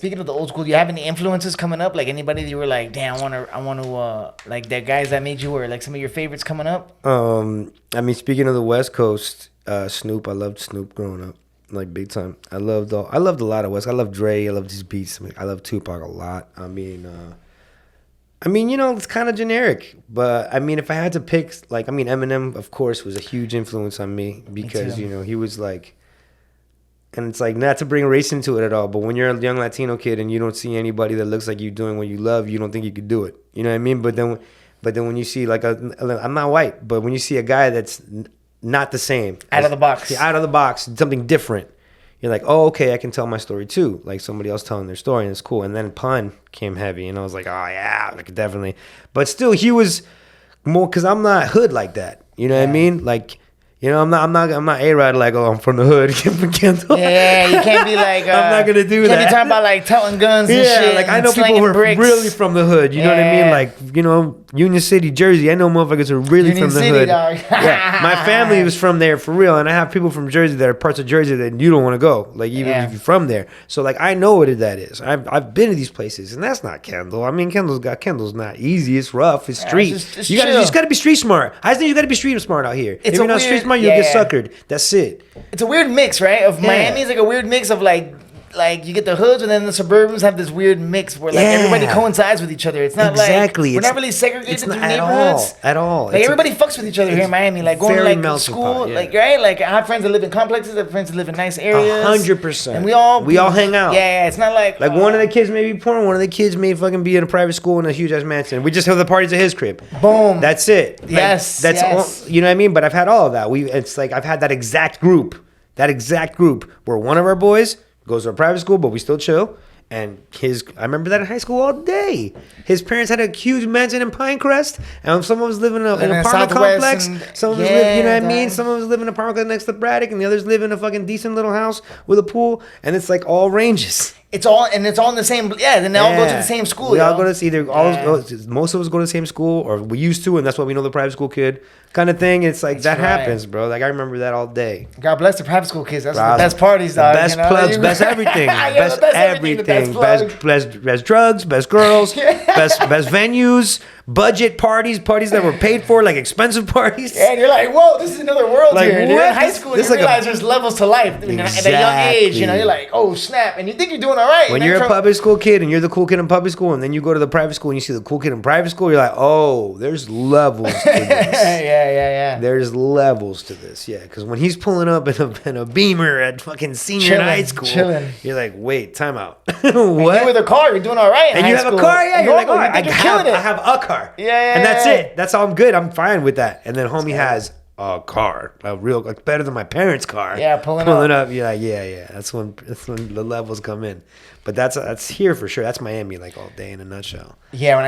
speaking of the old school, do you have any influences coming up? Like anybody that you were like, damn, I want to, like the guys that made you, or like some of your favorites coming up? I mean, speaking of the West Coast, Snoop. I loved Snoop growing up, like big time. I loved a lot of West. I love Dre. I love these beats. I love Tupac a lot. I mean, you know, it's kind of generic, but I mean, if I had to pick, like, I mean, Eminem, of course, was a huge influence on me because, you know, he was like, and it's like, not to bring race into it at all, but when you're a young Latino kid and you don't see anybody that looks like you doing what you love, you don't think you could do it. You know what I mean? But then when you see like I'm not white, but when you see a guy that's not the same, Out of the box, something different, you're like, oh, okay, I can tell my story too. Like somebody else telling their story, and it's cool. And then Pun came heavy, and I was like, oh yeah, like definitely. But still, he was more, because I'm not hood like that. You know what I mean? Like, you know, I'm not A-Rod like, oh, I'm from the hood. Yeah, you can't be like, I'm not gonna do you that. can't be talking about like telling guns and shit. Yeah, like I know people who are really from the hood. You know what I mean? Like, you know, Union City, Jersey. I know motherfuckers who are really from the hood. Dog. Yeah, my family was from there for real, and I have people from Jersey that are parts of Jersey that you don't want to go. Like even if you're from there. So like I know what that is. I've been to these places, and that's not Kendall. I mean, Kendall's not easy. It's rough. It's street. You just gotta be street smart. I think you gotta be street smart out here. If you're not street smart, you'll get suckered. That's it. It's a weird mix, right? Of Miami is like a weird mix of like you get the hoods, and then the suburbans have this weird mix where like everybody coincides with each other. It's not like we're not really segregated through neighborhoods at all. Like everybody fucks with each other here in Miami. Like going to like school, like right. Like I have friends that live in complexes. I have friends that live in nice areas. 100%. And we all hang out. Yeah, it's not like one of the kids may be poor, one of the kids may fucking be in a private school in a huge ass mansion. We just have the parties at his crib. Boom. That's it. Like, yes. All, you know what I mean? But I've had all of that. It's like I've had that exact group where one of our boys goes to a private school, but we still chill. And I remember that in high school all day. His parents had a huge mansion in Pinecrest, and someone was living in an apartment complex. Someone was living, you know what I mean? Someone was living in an apartment complex next to Braddock, and the others live in a fucking decent little house with a pool. And it's like all ranges. It's all in the same. Yeah, then they all go to the same school. We all go to most of us go to the same school, or we used to, and that's why we know the private school kid kind of thing. It's like that happens, bro. Like I remember that all day. God bless the private school kids. That's the best parties, dog. Best plugs, best everything, best everything, best drugs, best girls, best venues, budget parties that were paid for, like expensive parties. Yeah, and you're like, whoa, this is another world like, here. Dude. In high school, you realize there's levels to life. Exactly. At a young age, you know, you're like, oh snap, and you think you're doing all right. When you're a public school kid and you're the cool kid in public school, and then you go to the private school and you see the cool kid in private school, you're like, oh, there's levels to this. Yeah. There's levels to this, yeah. Because when he's pulling up in a Beamer at fucking senior high school, you're like, wait, time out. What? And you with a car, you're doing all right. And you have a car, yeah. You're like, oh, I have a car. Yeah. And that's it. That's all I'm good. I'm fine with that. And then homie has a car, like better than my parents' car. Yeah, pulling up. You're like, yeah. That's when the levels come in. But that's here for sure. That's Miami, like all day in a nutshell. Yeah,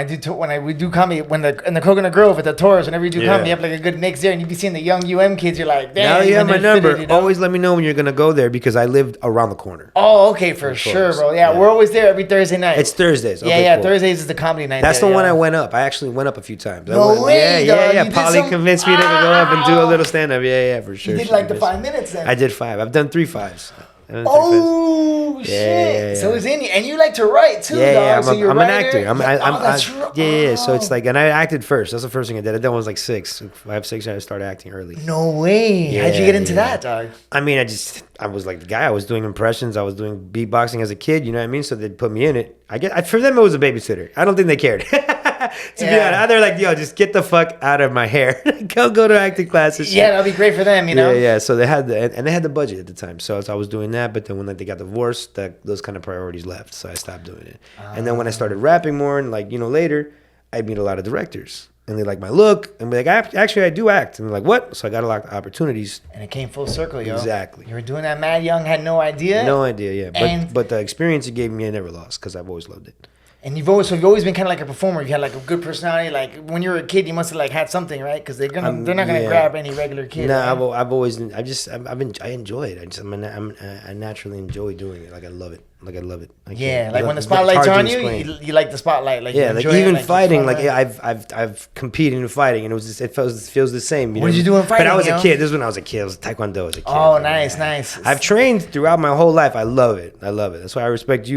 we do comedy in the Coconut Grove at the Taurus, whenever you do comedy, you have like a good mix there, and you be seeing the young kids. You're like, damn. Now you have my number. Fitted, you know? Always let me know when you're gonna go there because I lived around the corner. Oh, okay, for sure, bro. Yeah, we're always there every Thursday night. It's Thursdays. Okay, cool. Thursdays is the comedy night. That's the one I went up. I actually went up a few times. No way. Yeah. Polly convinced me to go up and do a little stand up. Yeah, for sure. You did like the 5 minutes then. I did 5. I've done 3 5s. Oh shit! Yeah. So it's in you, and you like to write too, dog. Yeah, so you're I'm an actor. Yeah. So it's like, and I acted first. That's the first thing I did. I did when I was like 6, 5, 6. I started acting early. No way. How'd you get into that, dog? I mean, I was like the guy. I was doing impressions. I was doing beatboxing as a kid. You know what I mean? So they'd put me in it. For them, it was a babysitter. I don't think they cared. To be honest, they're like, yo, just get the fuck out of my hair. Go to acting classes. Yeah, that'd be great for them, you know? Yeah. So they had they had the budget at the time. So I was doing that. But then when they got divorced, those kind of priorities left. So I stopped doing it. And then when I started rapping more and later, I meet a lot of directors. And they like my look. And be like, actually, I do act. And they're like, what? So I got a lot of opportunities. And it came full circle, yo. Exactly. You were doing that mad young, had no idea? No idea, yeah. But the experience it gave me, I never lost because I've always loved it. And you've always been kind of like a performer. You had like a good personality. Like when you were a kid, you must have like had something, right? Because they're not gonna grab any regular kid. No, right? I enjoy it. I naturally enjoy doing it. Like I love it. Like when the spotlight's on you, you like the spotlight. Like yeah, like even fighting. Like I've competed in fighting, and it feels the same. What did you do in fighting? But I was a kid. This is when I was a kid. I was Taekwondo as a kid. Oh, nice. I've trained throughout my whole life. I love it. That's why I respect you